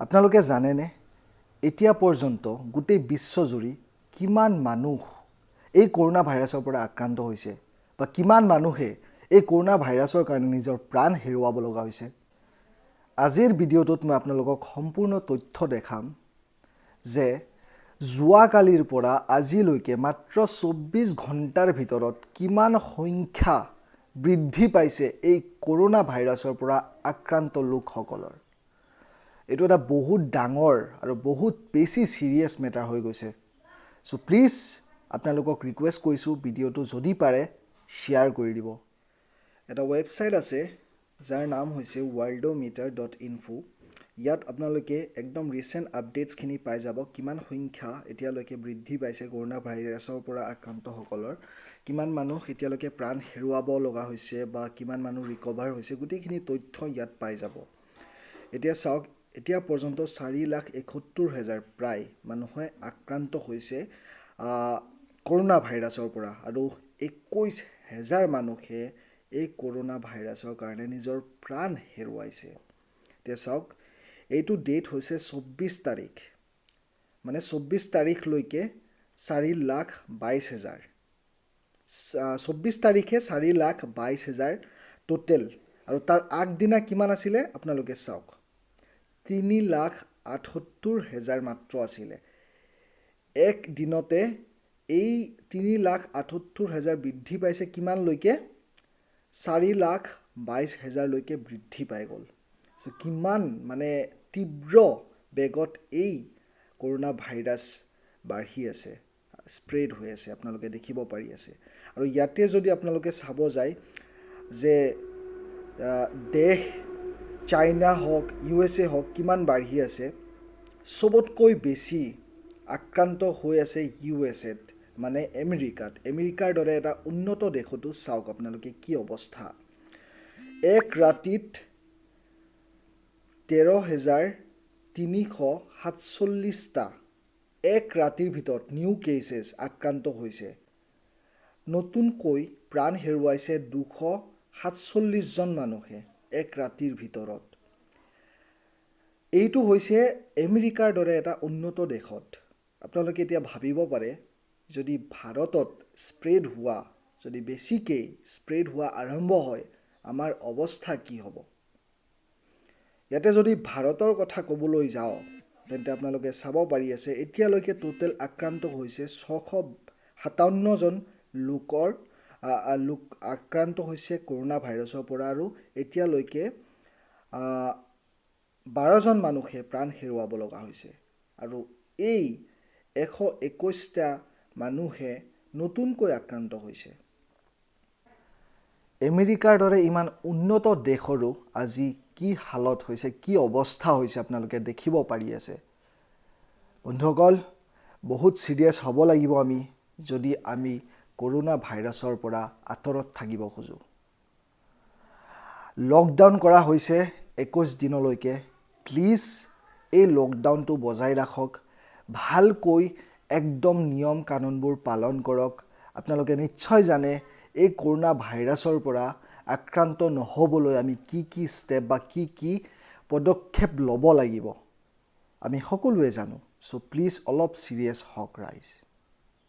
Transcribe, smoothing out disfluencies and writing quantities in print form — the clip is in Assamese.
আপোনালোকে জানেনে এতিয়া পৰ্যন্ত গোটেই বিশ্বজুৰি কিমান মানুহ এই কৰোনা ভাইৰাছৰ পৰা আক্ৰান্ত হৈছে বা কিমান মানুহে এই কৰোনা ভাইৰাছৰ কাৰণে নিজৰ প্ৰাণ হেৰুৱাব লগা হৈছে আজিৰ ভিডিঅ'টোত মই আপোনালোকক সম্পূৰ্ণ তথ্য দেখাম যে যোৱাকালিৰ পৰা আজিলৈকে মাত্ৰ 24 ঘণ্টাৰ ভিতৰত কিমান সংখ্যা বৃদ্ধি পাইছে এই কৰোনা ভাইৰাছৰ পৰা আক্ৰান্ত লোকসকলৰ এটো এটা বহুত ডাঙৰ আৰু বহুত বেছি সিৰিয়াস মেটাৰ হৈ গৈছে সো প্লিজ আপোনালোকক ৰিকুৱেষ্ট কৰিছো ভিডিঅ'টো যদি পাৰে শেয়াৰ কৰি দিব এটা ওয়েবসাইট আছে যাৰ নাম হৈছে worldometer.info ইয়াত আপোনালোকে একদম ৰিসেন্ট আপডেটস খিনি পাই যাব কিমান সংখ্যা এতিয়ালৈকে বৃদ্ধি পাইছে কৰোনা ভাইৰাছৰ পৰা আক্ৰান্ত সকলৰ কিমান মানুহ এতিয়ালৈকে প্ৰাণ হেৰুৱাব লগা হৈছে বা কিমান মানুহ ৰিকভাৰ হৈছে গোটেইখিনি তথ্য ইয়াত পাই যাব এতিয়া চাওক এতিয়া পৰ্যন্ত 4,71,000 প্ৰায় মানুহে আক্ৰান্ত হৈছে কৰোনা ভাইৰাছৰ পৰা আৰু 21,000 মানুহে এই কৰোনা ভাইৰাছৰ কাৰণে নিজৰ প্ৰাণ হেৰুৱাইছে তে চাওক এইটো ডেট হৈছে 24 তাৰিখ মানে 24 তাৰিখ লৈকে 4,22,000 24 তাৰিখে 4,22,000 টোটাল আৰু তাৰ আগদিনা কিমান আছিল আপোনালোকে চাওক 3,78,000 মাত্ৰ আছিল এক দিনতে এই 3,78,000 বৃদ্ধি পাইছে কিমান লৈকে 4,22,000 লৈকে বৃদ্ধি পাই গল সো কিমান মানে তীব্ৰ বেগত এই কৰোনা ভাইৰাছ বাঢ়ি আছে স্প্ৰেড হৈ আছে আপোনালোকে দেখিব পাৰি আছে আৰু ইয়াতে যদি আপোনালোকে চাব যায় যে দেশ চাইনা হক USA হক কিমান বাঢ়ি আছে সবতকৈ বেছি আক্ৰান্ত হৈ আছে USA মানে আমেৰিকাৰ দৰে এটা উন্নত দেশতো চাওক আপোনালোকে কি অৱস্থা এক ৰাতিত 13,347 টা এক ৰাতিৰ ভিতৰত নিউ কেसेছ আক্ৰান্ত হৈছে নতুনকৈ প্ৰাণ হেৰুৱাইছে 247 জন মানুহে এক ৰাতিৰ ভিতৰত এইটো হৈছে আমেৰিকাৰ দৰে এটা উন্নত দেশত আপোনালোকে এতিয়া ভাবিব পাৰে যদি ভাৰতত স্প্ৰেড হোৱা যদি বেছিকৈ স্প্ৰেড হোৱা আৰম্ভ হয় আমাৰ অৱস্থা কি হ'ব ইয়াতে যদি ভাৰতৰ কথা ক'বলৈ যাও তেন্তে আপোনালোকে চাব পাৰি আছে এতিয়ালৈকে টোটাল আক্ৰান্ত হৈছে 657 জন লোকৰ লোক আক্ৰান্ত হৈছে কৰোনা ভাইৰাছৰ পৰা আৰু এতিয়ালৈকে 12 জন মানুহে প্ৰাণ হেৰুৱাব লগা হৈছে আৰু এই 121 টা মানুহে নতুনকৈ আক্ৰান্ত হৈছে আমেৰিকাৰ দৰে ইমান উন্নত দেশৰো আজি কি হালত হৈছে কি অৱস্থা হৈছে আপোনালোকে দেখিব পাৰি আছে বন্ধুসকল বহুত সিৰিয়াস হ'ব লাগিব আমি যদি আমি কৰোনা ভাইৰাছৰ পৰা আতৰত থাকিব খোজো লকডাউন কৰা হৈছে 21 দিনলৈকে প্লিজ এই লকডাউনটো বজাই ৰাখক ভালকৈ একদম নিয়ম কানুনবোৰ পালন কৰক আপোনালোকে নিশ্চয় জানে এই কৰোনা ভাইৰাছৰ পৰা আক্ৰান্ত নহবলৈ আমি কি ষ্টেপ বা কি পদক্ষেপ ল'ব লাগিব আমি সকলোৱে জানো সো প্লিজ অলপ সিৰিয়াস হওক ৰাইজ